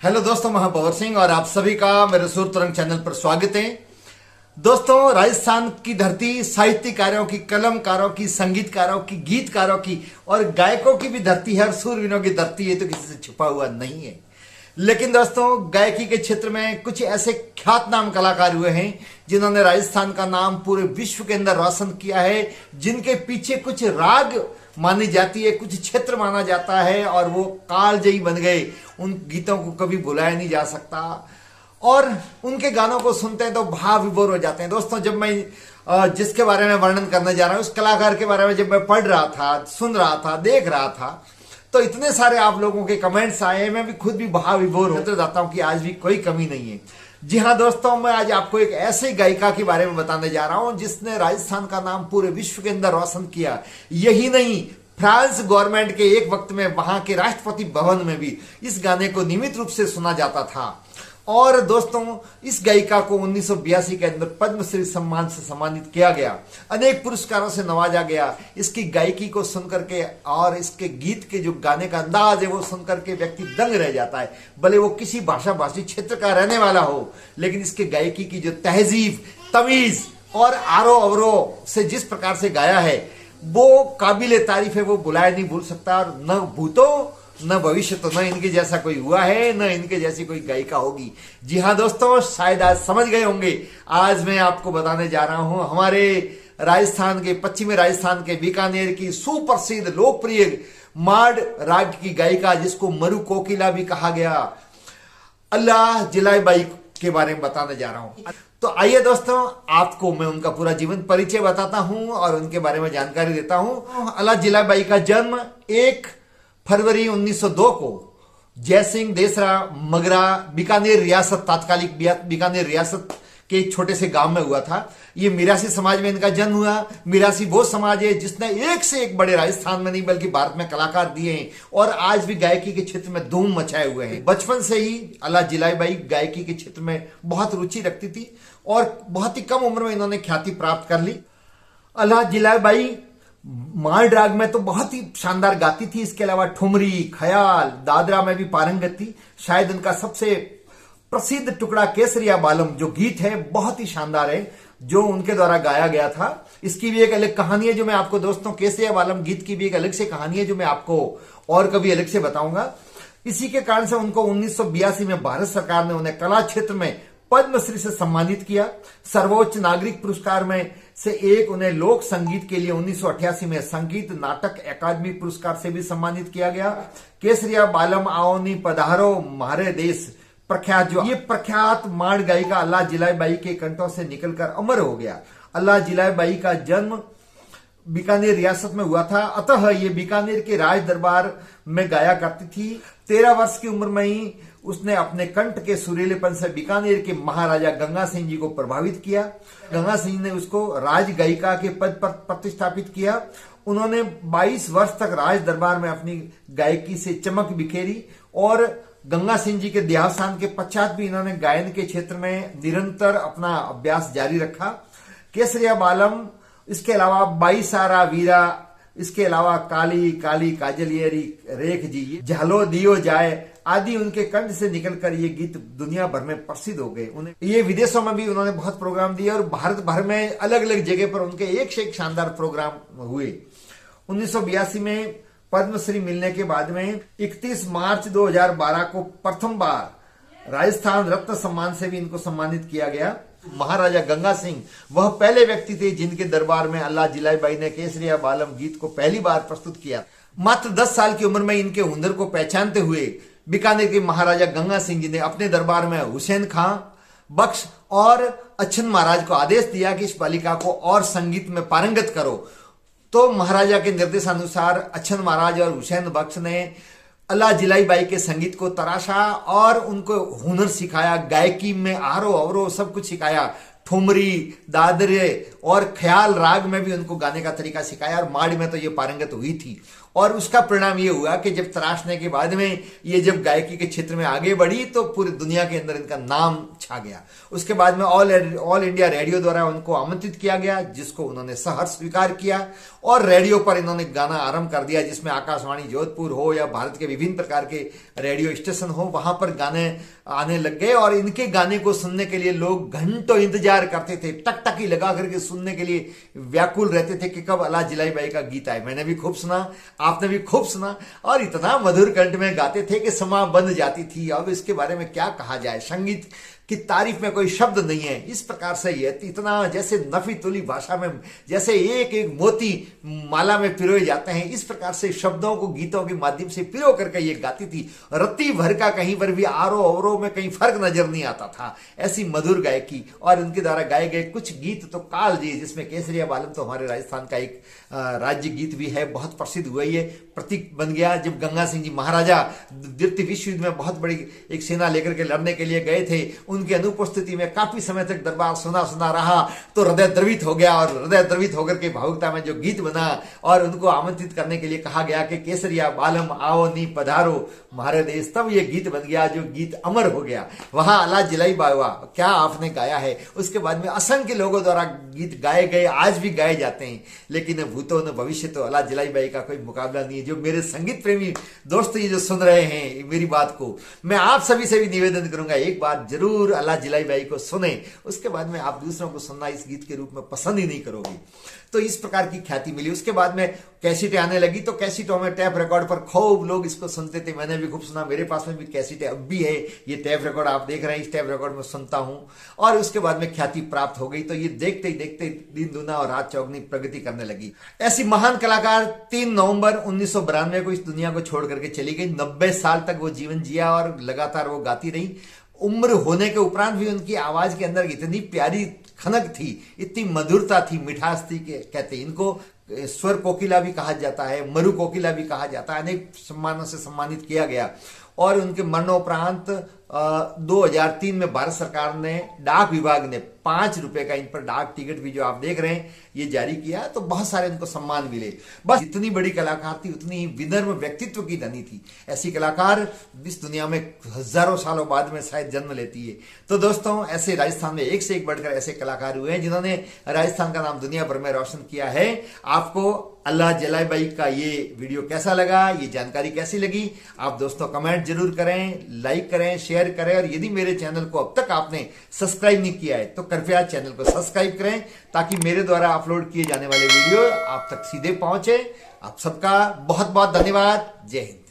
Hello दोस्तों, मैं power Singh और आप सभी का मेरे सुर तरंग चैनल पर स्वागत है। दोस्तों, राजस्थान की धरती साहित्यकारों की, कलमकारों की, संगीतकारों की, गीतकारों की और गायकों की भी धरती है और सूरवीरों की धरती है, तो किसी से छुपा हुआ नहीं है। लेकिन दोस्तों, गायकी के क्षेत्र में कुछ ऐसे ख्यातनाम कलाकार हुए हैं जिन्होंने राजस्थान का नाम पूरे विश्व के अंदर रोशन किया है, जिनके पीछे कुछ राग मानी जाती है, कुछ क्षेत्र माना जाता है और वो कालजयी बन गए। उन गीतों को कभी भुलाया नहीं जा सकता और उनके गानों को सुनते हैं तो भाव विभोर हो जाते हैं। दोस्तों, जब मैं जिसके बारे में वर्णन करने जा रहा हूं, उस कलाकार के बारे में जब मैं पढ़ रहा था, सुन रहा था, देख रहा था, तो इतने सारे आप लोगों के कमेंट्स आए, मैं भी खुद भी भाव विभोर होते जाता हूं कि आज भी कोई कमी नहीं है। जी हाँ दोस्तों, मैं आज आपको एक ऐसे गायिका के बारे में बताने जा रहा हूं जिसने राजस्थान का नाम पूरे विश्व के अंदर रोशन किया। यही नहीं, फ्रांस गवर्नमेंट के एक वक्त में वहां के राष्ट्रपति भवन में भी इस गाने को नियमित रूप से सुना जाता था। और दोस्तों, इस गायिका को 1982 के अंदर पद्मश्री सम्मान से सम्मानित किया गया, अनेक पुरस्कारों से नवाजा गया। इसकी गायकी को सुनकर के और इसके गीत के जो गाने का अंदाज है वो सुनकर के व्यक्ति दंग रह जाता है, भले वो किसी भाषा भाषी क्षेत्र का रहने वाला हो। लेकिन इसके गायकी की जो तहजीब, तमीज और आरोह अवरोह से जिस प्रकार से गाया है वो काबिले तारीफ है, वो बुलाया नहीं भूल सकता। और न भूतो न भविष्य तो न इनके जैसा कोई हुआ है, न इनके जैसी कोई गायिका होगी। जी हाँ दोस्तों, शायद आज समझ गए होंगे। आज मैं आपको बताने जा रहा हूं हमारे राजस्थान के, पश्चिमी राजस्थान के बीकानेर की सुप्रसिद्ध लोकप्रिय माड राग की गायिका, जिसको मरु कोकिला भी कहा गया, अल्लाह जिलाई बाई के बारे में बताने जा रहा हूं। तो आइए दोस्तों, आपको मैं उनका पूरा जीवन परिचय बताता हूं और उनके बारे में जानकारी देता हूं। अल्लाह जिलाई बाई का जन्म 1 फरवरी 1902 को जयसिंह देसरा मगरा, बीकानेर रियासत, तात्कालिक बीकानेर रियासत के एक छोटे से गांव में हुआ था। ये मिरासी समाज में इनका जन्म हुआ। मिरासी वो समाज है जिसने एक से एक बड़े राजस्थान में नहीं बल्कि भारत में कलाकार दिए हैं और आज भी गायकी के क्षेत्र में धूम मचाए हुए हैं। बचपन से ही अल्लाह जिलाई बाई गायकी के क्षेत्र में बहुत रुचि रखती थी और बहुत ही कम उम्र में इन्होंने ख्याति प्राप्त कर ली। अल्लाह जिलाई बाई माड राग में तो बहुत ही शानदार गाती थी। इसके अलावा ठुमरी, ख्याल, दादरा में भी पारंगत थी। शायद उनका सबसे प्रसिद्ध टुकड़ा केसरिया बालम जो गीत है बहुत ही शानदार है, जो उनके द्वारा गाया गया था। इसकी भी एक अलग कहानी है जो मैं आपको, दोस्तों, केसरिया बालम गीत की भी एक अलग से कहानी है जो मैं आपको और कभी अलग से बताऊंगा। इसी के कारण से उनको 1982 में भारत सरकार ने उन्हें कला क्षेत्र में पद्मश्री से सम्मानित किया। सर्वोच्च नागरिक पुरस्कार में से एक उन्हें लोक संगीत के लिए 1988 में संगीत नाटक अकादमी पुरस्कार से भी सम्मानित किया गया। केसरिया बालम आओनी पधारो म्हारे देश प्रख्यात, जो ये प्रख्यात माड गायिका अल्लाह जिलाई बाई के कंठों से निकलकर अमर हो गया। अल्लाह जिलाई बाई का जन्म बीकानेर रियासत में हुआ था, अतः ये बीकानेर के राज दरबार में गाया करती थी। 13 वर्ष की उम्र में ही उसने अपने कंठ के सुरीलेपन से बीकानेर के महाराजा गंगा सिंह जी को प्रभावित किया। गंगा सिंह ने उसको राज गायिका के पद पर प्रतिष्ठापित किया। उन्होंने 22 वर्ष तक राज दरबार में अपनी गायकी से चमक बिखेरी और गंगा सिंह जी के देहावसान के पश्चात भी इन्होंने गायन के क्षेत्र में निरंतर अपना अभ्यास जारी रखा। केसरिया बालम, इसके अलावा बाईसारा वीरा, इसके अलावा काली काली काजलियरी रेख जी, झालो दियो जाए आदि उनके कंठ से निकलकर ये गीत दुनिया भर में प्रसिद्ध हो गए। उन्हें ये विदेशों में भी उन्होंने बहुत प्रोग्राम दिए और भारत भर में अलग अलग जगह पर उनके एक से एक शानदार प्रोग्राम हुए। 1982 में पद्मश्री मिलने के बाद में 31 मार्च 2012 को प्रथम बार राजस्थान रत्न सम्मान से भी इनको सम्मानित किया गया। महाराजा गंगा सिंह वह पहले व्यक्ति थे जिनके दरबार में अल्लाह जिलाई बाई ने केसरिया बालम गीत को पहली बार प्रस्तुत किया। मात्र 10 साल की उम्र में इनके हुनर को पहचानते हुए बीकानेर के महाराजा गंगा सिंह जी ने अपने दरबार में हुसैन खां बख्श और अच्छन महाराज को आदेश दिया कि इस बालिका को और संगीत में पारंगत करो। तो महाराजा के निर्देशानुसार अच्छन महाराज और हुसैन बख्श ने अल्लाह जिलाई बाई के संगीत को तराशा और उनको हुनर सिखाया, गायकी में आरोह अवरोह सब कुछ सिखाया। ठुमरी, दादरे और ख्याल राग में भी उनको गाने का तरीका सिखाया और माड़ी में तो ये पारंगत हुई थी। और उसका परिणाम ये हुआ कि जब तराशने के बाद में ये जब गायकी के क्षेत्र में आगे बढ़ी तो पूरी दुनिया के अंदर इनका नाम छा गया। उसके बाद में ऑल इंडिया रेडियो द्वारा उनको आमंत्रित किया गया, जिसको उन्होंने सहर्ष स्वीकार किया और रेडियो पर इन्होंने गाना आरंभ कर दिया, जिसमें आकाशवाणी जोधपुर हो या भारत के विभिन्न प्रकार के रेडियो स्टेशन हो, वहां पर गाने आने लग गए। और इनके गाने को सुनने के लिए लोग घंटों इंतजार करते थे, टकटकी लगा करके सुनने के लिए व्याकुल रहते थे कि कब अल्लाह जिलाई बाई का गीत आए। मैंने भी खूब सुना, आपने भी खूब सुना और इतना मधुर कंठ में गाते थे कि समा बंध जाती थी। अब इसके बारे में क्या कहा जाए, संगीत की तारीफ में कोई शब्द नहीं है। इस प्रकार से ये इतना जैसे नफी तुली भाषा में जैसे एक एक मोती माला में पिरोए जाते हैं, इस प्रकार से शब्दों को गीतों के माध्यम से पिरो करके ये गाती थी। रत्ती भर का कहीं पर भी आरो अवरो में कहीं फर्क नजर नहीं आता था, ऐसी मधुर गायकी। और उनके द्वारा गाए गए कुछ गीत तो काल जी, जिसमें केसरिया बालम तो हमारे राजस्थान का एक राज्य गीत भी है, बहुत प्रसिद्ध हुआ, ये प्रतीक बन गया। जब गंगा सिंह जी महाराजा द्वितीय विश्व युद्ध में बहुत बड़ी एक सेना लेकर के लड़ने के लिए गए थे, उनकी अनुपस्थिति में काफी समय तक दरबार सुना सुना रहा तो हृदय द्रवित हो गया। और हृदय द्रवित होकर के भावुकता में जो गीत बना और उनको आमंत्रित करने के लिए कहा गया कि केसरिया बालम आओ नी पधारो हमारे देश, तब ये गीत बन गया जो गीत अमर हो गया। वहां अल्लाह जिलाई बावा क्या आपने गाया है। उसके बाद में असंख्य लोगों द्वारा गीत गाए गए, आज भी गाए जाते हैं, लेकिन भूतो न भविष्य तो अल्लाह जिलाई बाई का कोई मुकाबला नहीं है। जो मेरे संगीत प्रेमी दोस्त ये जो सुन रहे हैं मेरी बात को, मैं आप सभी से भी निवेदन करूंगा, एक बार जरूर अल्लाह जिलाई बाई को सुने, उसके बाद में आप दूसरों को सुनना इस गीत के रूप में पसंद ही नहीं करोगे। तो इस प्रकार की ख्याति मिली। उसके बाद में कैसेटें आने लगी, तो कैसेटों में टैप रिकॉर्ड पर खूब लोग इसको सुनते थे। मैंने भी खूब सुना, मेरे पास में भी कैसेटें अब भी है। ये टैप रिकॉर्ड आप देख रहे हैं, इस टैप रिकॉर्ड में सुनता हूं। और उसके बाद में ख्याति प्राप्त हो गई, तो ये देखते ही देखते दिन दुना और रात चौगनी प्रगति करने लगी। ऐसी महान कलाकार 3 नवंबर 1992 को इस दुनिया को छोड़ करके चली गई। 90 साल तक वो जीवन जिया और लगातार वो गाती रही। उम्र होने के उपरांत भी उनकी आवाज के अंदर इतनी प्यारी खनक थी, इतनी मधुरता थी, मिठास थी कि कहते इनको स्वर कोकिला भी कहा जाता है, मरु कोकिला भी कहा जाता है। अनेक सम्मानों से सम्मानित किया गया। और उनके मरणोपरांत 2003 में भारत सरकार ने, डाक विभाग ने 5 रुपए का इन पर डाक टिकट भी जो आप देख रहे हैं ये जारी किया। तो बहुत सारे उनको सम्मान मिले। बस इतनी बड़ी कलाकार थी, उतनी ही विनम्र व्यक्तित्व की धनी थी। ऐसी कलाकार इस दुनिया में हजारों सालों बाद में शायद जन्म लेती है। तो दोस्तों, ऐसे राजस्थान में एक से एक बढ़कर ऐसे कलाकार हुए हैं जिन्होंने राजस्थान का नाम दुनिया भर में रोशन किया है। आपको अल्लाह जिलाई बाई का ये वीडियो कैसा लगा, ये जानकारी कैसी लगी, आप दोस्तों कमेंट जरूर करें, लाइक करें, शेयर करें। और यदि मेरे चैनल को अब तक आपने सब्सक्राइब नहीं किया है तो कृपया चैनल को सब्सक्राइब करें, ताकि मेरे द्वारा अपलोड किए जाने वाले वीडियो आप तक सीधे पहुंचे। आप सबका बहुत बहुत धन्यवाद। जय हिंद।